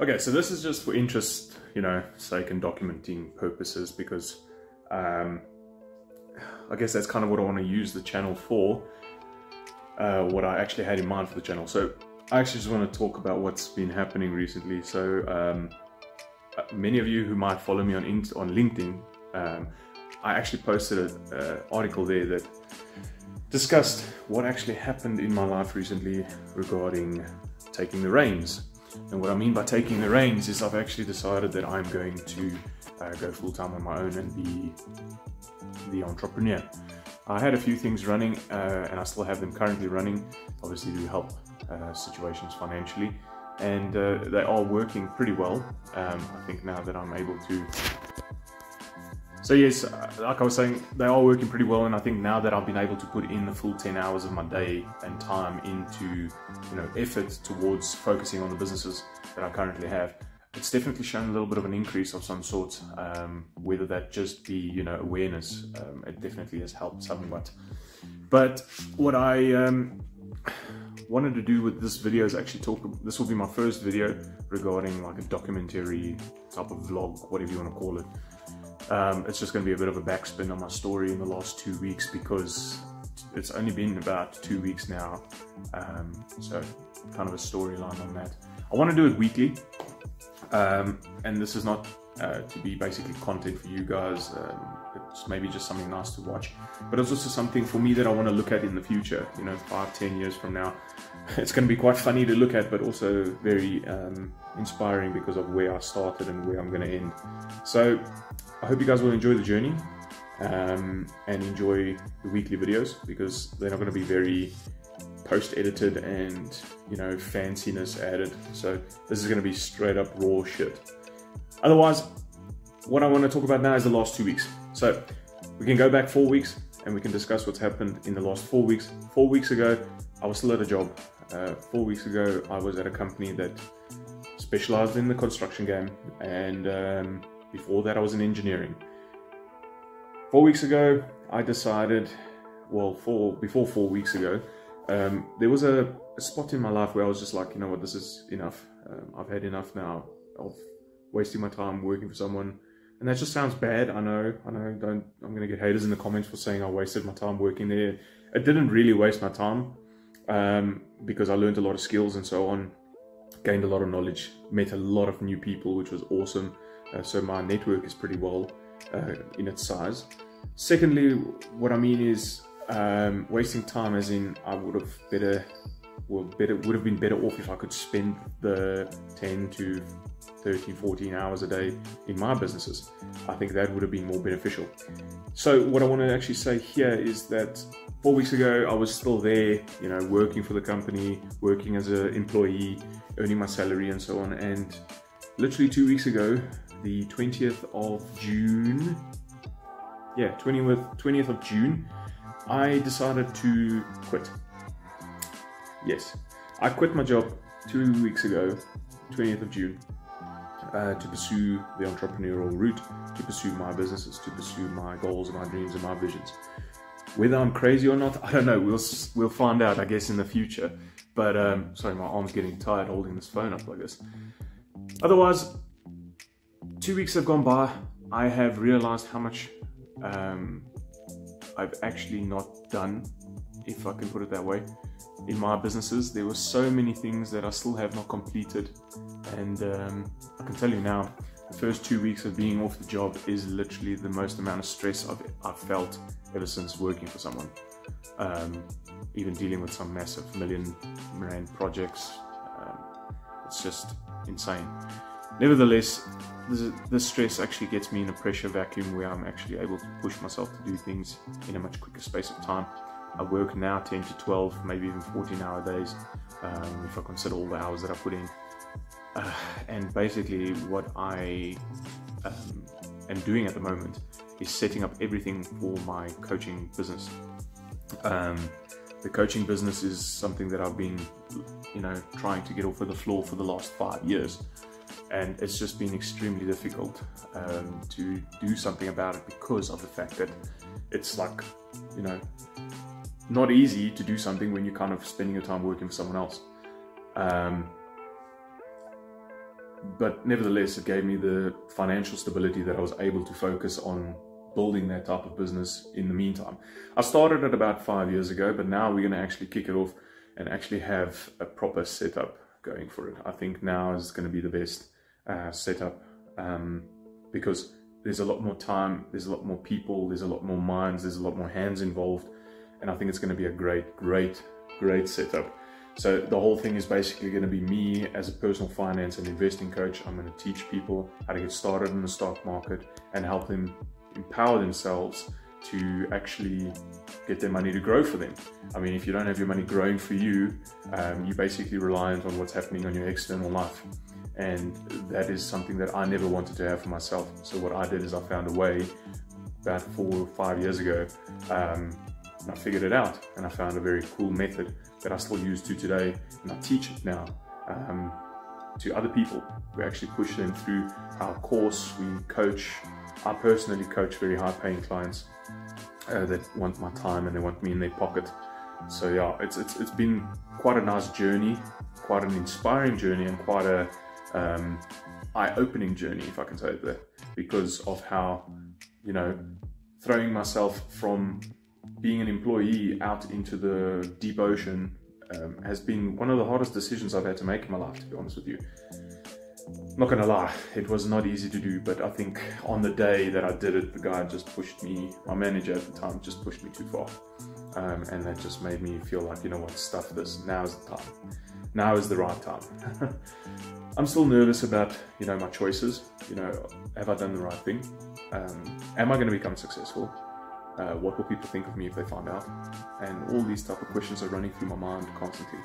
Okay, so this is just for interest, sake and documenting purposes, because I guess that's kind of what I want to use the channel for, what I actually had in mind for the channel. So I actually just want to talk about what's been happening recently. So many of you who might follow me on LinkedIn, I actually posted an article there that discussed what actually happened in my life recently regarding taking the reins. And what I mean by taking the reins is I've actually decided that I'm going to go full-time on my own and be the entrepreneur. I had a few things running and I still have them currently running, obviously to help situations financially, and they are working pretty well. I think now that I'm able to. So yes, like I was saying, they are working pretty well, and I think now that I've been able to put in the full 10 hours of my day and time into, effort towards focusing on the businesses that I currently have, it's definitely shown a little bit of an increase of some sort, whether that just be, awareness. It definitely has helped somewhat. But what I wanted to do with this video is actually this will be my first video regarding like a documentary type of vlog, whatever you want to call it. It's just going to be a bit of a backspin on my story in the last 2 weeks, because it's only been about 2 weeks now, so kind of a storyline on that. I want to do it weekly, and this is not to be basically content for you guys. It's maybe just something nice to watch, but it's also something for me that I want to look at in the future, 5-10 years from now. It's going to be quite funny to look at, but also very inspiring because of where I started and where I'm going to end. So I hope you guys will enjoy the journey and enjoy the weekly videos, because they're not going to be very post-edited and fanciness added. So this is going to be straight up raw shit. Otherwise, what I want to talk about now is the last 2 weeks. So we can go back 4 weeks and we can discuss what's happened in the last 4 weeks. 4 weeks ago, I was still at a job. 4 weeks ago, I was at a company that specialized in the construction game, and before that I was in engineering. 4 weeks ago, I decided, before 4 weeks ago, there was a spot in my life where I was just like, you know what, this is enough. I've had enough now of wasting my time working for someone. And that just sounds bad, I know, I'm going to get haters in the comments for saying I wasted my time working there. It didn't really waste my time, because I learned a lot of skills and so on, gained a lot of knowledge, met a lot of new people, which was awesome. So my network is pretty well in its size. Secondly, what I mean is wasting time, as in I would have been better off if I could spend the 10 to 13, 14 hours a day in my businesses. I think that would have been more beneficial. So what I want to actually say here is that 4 weeks ago, I was still there, working for the company, working as an employee, earning my salary and so on. And literally 2 weeks ago, the 20th of June, 20th of June, I decided to quit. Yes, I quit my job 2 weeks ago, 20th of June, to pursue the entrepreneurial route, to pursue my businesses, to pursue my goals, my dreams, and my visions. Whether I'm crazy or not, I don't know. We'll find out, I guess, in the future. But sorry, my arm's getting tired holding this phone up like this. Otherwise, 2 weeks have gone by. I have realized how much I've actually not done, if I can put it that way, in my businesses. There were so many things that I still have not completed, and I can tell you now, the first 2 weeks of being off the job is literally the most amount of stress I've felt ever since working for someone. Even dealing with some massive million-rand projects, it's just insane. Nevertheless, this stress actually gets me in a pressure vacuum where I'm actually able to push myself to do things in a much quicker space of time. I work now 10 to 12, maybe even 14-hour days, if I consider all the hours that I put in. And basically what I am doing at the moment is setting up everything for my coaching business. The coaching business is something that I've been, trying to get off of the floor for the last 5 years. And it's just been extremely difficult to do something about it, because of the fact that it's like, not easy to do something when you're kind of spending your time working for someone else. but nevertheless, it gave me the financial stability that I was able to focus on building that type of business in the meantime. I started it about 5 years ago, but now we're going to actually kick it off and actually have a proper setup going for it. I think now is going to be the best setup because there's a lot more time, there's a lot more people, there's a lot more minds, there's a lot more hands involved, and I think it's going to be a great setup. So the whole thing is basically going to be me as a personal finance and investing coach. I'm going to teach people how to get started in the stock market and help them empower themselves to actually get their money to grow for them. I mean, if you don't have your money growing for you, you're basically reliant on what's happening on your external life. And that is something that I never wanted to have for myself. So what I did is I found a way about 4 or 5 years ago, and I figured it out, and I found a very cool method that I still use to today, and I teach it now to other people. We actually push them through our course. We coach. I personally coach very high-paying clients that want my time and they want me in their pocket. So yeah, it's been quite a nice journey, quite an inspiring journey, and quite a eye-opening journey, if I can say it there, because of how, you know, throwing myself from being an employee out into the deep ocean has been one of the hardest decisions I've had to make in my life, to be honest with you. Not gonna lie, it was not easy to do, but I think on the day that I did it, the guy just pushed me, my manager at the time just pushed me too far. And that just made me feel like, you know what, stuff this, now is the time. Now is the right time. I'm still nervous about, you know, my choices. You know, have I done the right thing? Am I going to become successful? What will people think of me if they find out? And all these type of questions are running through my mind constantly.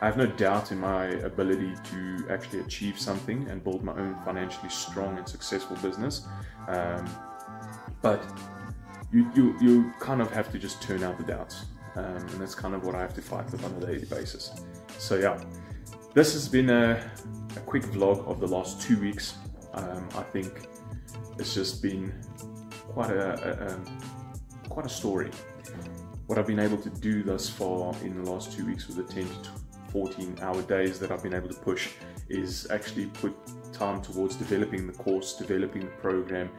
I have no doubt in my ability to actually achieve something and build my own financially strong and successful business. But you kind of have to just turn out the doubts. And that's kind of what I have to fight with on a daily basis. So yeah, this has been a quick vlog of the last 2 weeks. I think it's just been quite a story. What I've been able to do thus far in the last 2 weeks with the 10 to 14-hour days that I've been able to push is actually put time towards developing the course, developing the program,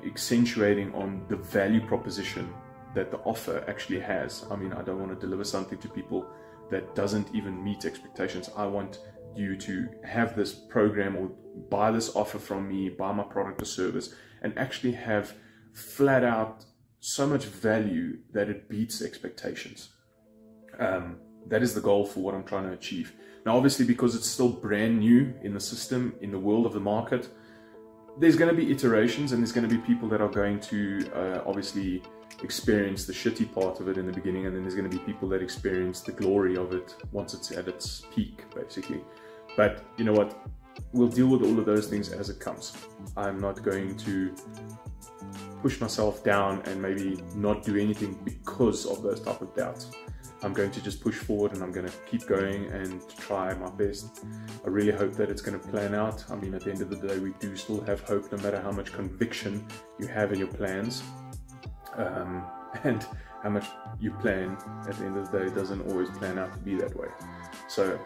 accentuating on the value proposition that the offer actually has. I mean, I don't want to deliver something to people that doesn't even meet expectations. I want you to have this program or buy this offer from me, buy my product or service, and actually have flat out so much value that it beats expectations. That is the goal for what I'm trying to achieve. Now, obviously, because it's still brand new in the system, in the world of the market, there's going to be iterations and there's going to be people that are going to obviously experience the shitty part of it in the beginning, and then there's going to be people that experience the glory of it once it's at its peak, basically. But you know what? We'll deal with all of those things as it comes. I'm not going to push myself down and maybe not do anything because of those type of doubts. I'm going to just push forward and I'm going to keep going and try my best. I really hope that it's going to plan out. I mean, at the end of the day, we do still have hope no matter how much conviction you have in your plans. And how much you plan at the end of the day doesn't always plan out to be that way. So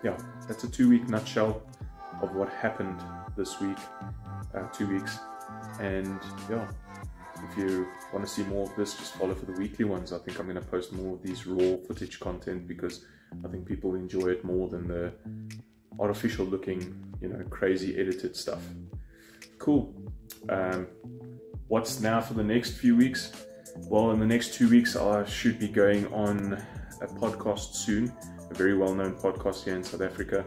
yeah, that's a 2-week nutshell of what happened this week, 2 weeks. And yeah, if you want to see more of this, just follow for the weekly ones. I think I'm going to post more of these raw footage content because I think people enjoy it more than the artificial looking, you know, crazy edited stuff. Cool. What's now for the next few weeks? Well, in the next 2 weeks, I should be going on a podcast soon, a very well-known podcast here in South Africa.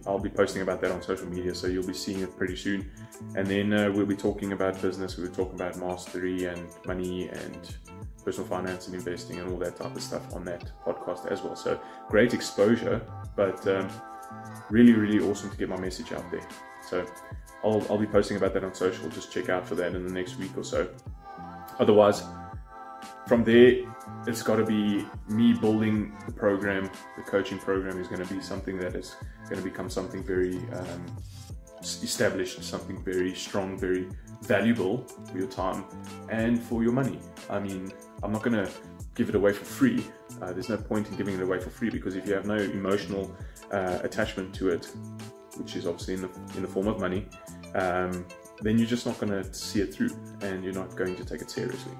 I'll be posting about that on social media, so you'll be seeing it pretty soon. And then we'll be talking about business, we'll be talking about mastery and money and personal finance and investing and all that type of stuff on that podcast as well. So great exposure, but really, really awesome to get my message out there. So I'll be posting about that on social. Just check out for that in the next week or so. Otherwise, from there, it's got to be me building the program. The coaching program is going to be something that is going to become something very established, something very strong, very valuable for your time and for your money. I mean, I'm not going to give it away for free. There's no point in giving it away for free, because if you have no emotional attachment to it, which is obviously in the form of money, then you're just not going to see it through, and you're not going to take it seriously.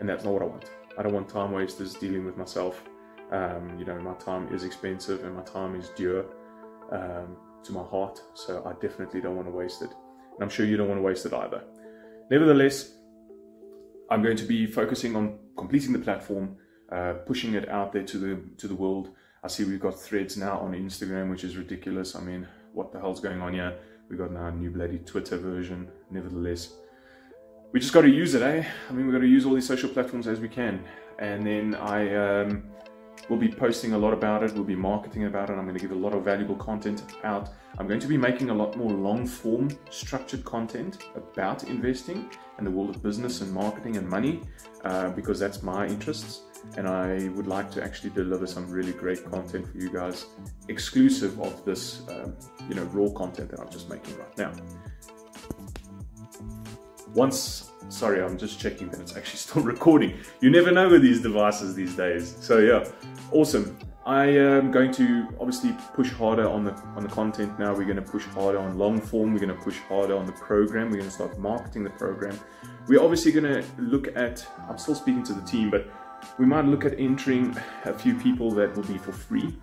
And that's not what I want. I don't want time wasters dealing with myself. You know, my time is expensive and my time is dear to my heart, so I definitely don't want to waste it. And I'm sure you don't want to waste it either. Nevertheless, I'm going to be focusing on completing the platform, pushing it out there to the world. I see we've got threads now on Instagram, which is ridiculous. I mean, what the hell's going on here? We've got now a new bloody Twitter version. Nevertheless, we just got to use it, eh? I mean, we've got to use all these social platforms as we can. And then I will be posting a lot about it. We'll be marketing about it. I'm going to give a lot of valuable content out. I'm going to be making a lot more long form structured content about investing and the world of business and marketing and money, because that's my interests. And I would like to actually deliver some really great content for you guys, exclusive of this, you know, raw content that I'm just making right now. Sorry, I'm just checking that it's actually still recording. You never know with these devices these days. So yeah, awesome. I am going to obviously push harder on the content now. We're going to push harder on long form. We're going to push harder on the program. We're going to start marketing the program. We're obviously going to look at, I'm still speaking to the team, but we might look at entering a few people that will be for free,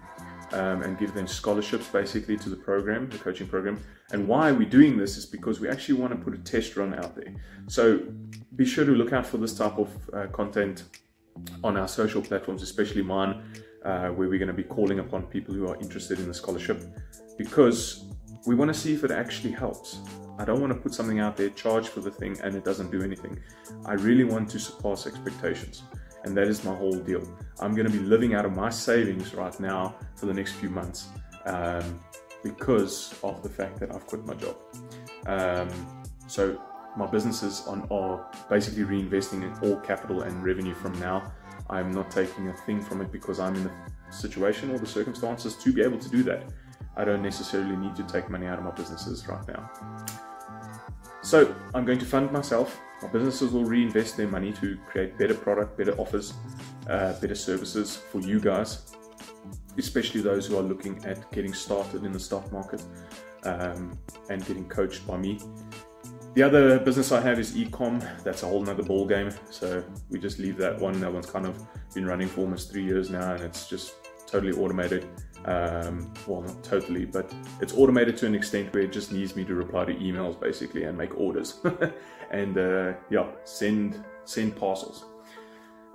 and give them scholarships basically to the program, the coaching program. And why we're doing this is because we actually want to put a test run out there. So be sure to look out for this type of content on our social platforms, especially mine, where we're going to be calling upon people who are interested in the scholarship, because we want to see if it actually helps. I don't want to put something out there, charge for the thing, and it doesn't do anything. I really want to surpass expectations. And that is my whole deal. I'm going to be living out of my savings right now for the next few months, because of the fact that I've quit my job. So my businesses are basically reinvesting in all capital and revenue from now. I'm not taking a thing from it because I'm in the situation or the circumstances to be able to do that. I don't necessarily need to take money out of my businesses right now. So I'm going to fund myself. My businesses will reinvest their money to create better product, better offers, better services for you guys, especially those who are looking at getting started in the stock market, and getting coached by me. The other business I have is e-com. That's a whole nother ball game. So we just leave that one. That one's kind of been running for almost 3 years now, and it's just totally automated. Well, not totally, but it's automated to an extent where it just needs me to reply to emails basically and make orders and yeah, send parcels.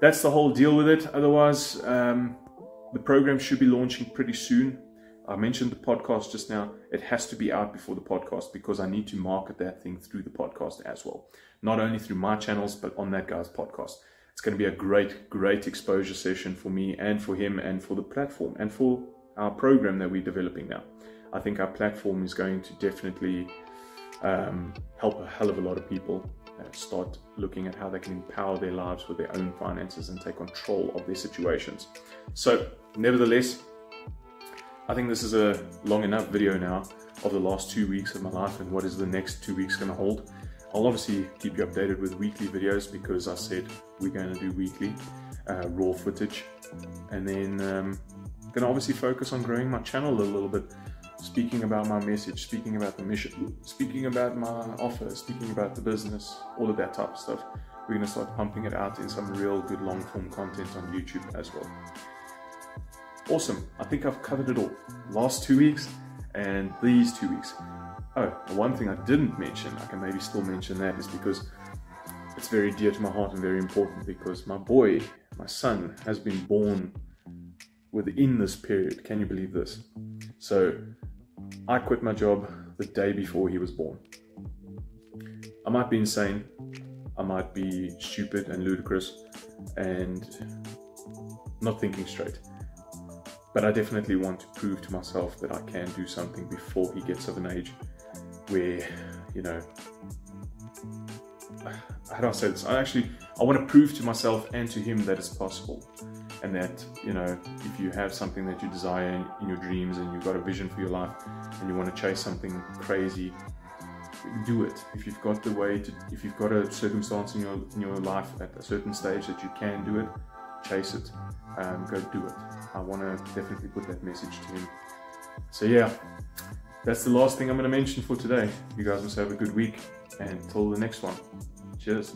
That's the whole deal with it. Otherwise, the program should be launching pretty soon. I mentioned the podcast just now. It has to be out before the podcast because I need to market that thing through the podcast as well. Not only through my channels, but on that guy's podcast. It's going to be a great exposure session for me and for him and for the platform and for our program that we're developing now. I think our platform is going to definitely help a hell of a lot of people start looking at how they can empower their lives with their own finances and take control of their situations. So, nevertheless, I think this is a long enough video now of the last 2 weeks of my life and what is the next 2 weeks going to hold. I'll obviously keep you updated with weekly videos because I said we're going to do weekly raw footage, and then going to obviously focus on growing my channel a little bit, speaking about my message, speaking about the mission, speaking about my offer, speaking about the business, all of that type of stuff. We're going to start pumping it out in some real good long form content on YouTube as well. Awesome. I think I've covered it all. Last 2 weeks and these 2 weeks. Oh, one thing I didn't mention, I can maybe still mention that, is because it's very dear to my heart and very important, because my boy, my son, has been born within this period. Can you believe this? So I quit my job the day before he was born. I might be insane. I might be stupid and ludicrous and not thinking straight. But I definitely want to prove to myself that I can do something before he gets of an age where, you know, how do I say this? I want to prove to myself and to him that it's possible. And that, you know, if you have something that you desire in your dreams and you've got a vision for your life and you want to chase something crazy, do it. If you've got the way to, if you've got a circumstance in your life at a certain stage that you can do it, chase it, go do it. I want to definitely put that message to him. So yeah, that's the last thing I'm going to mention for today. You guys must have a good week, and until the next one. Cheers.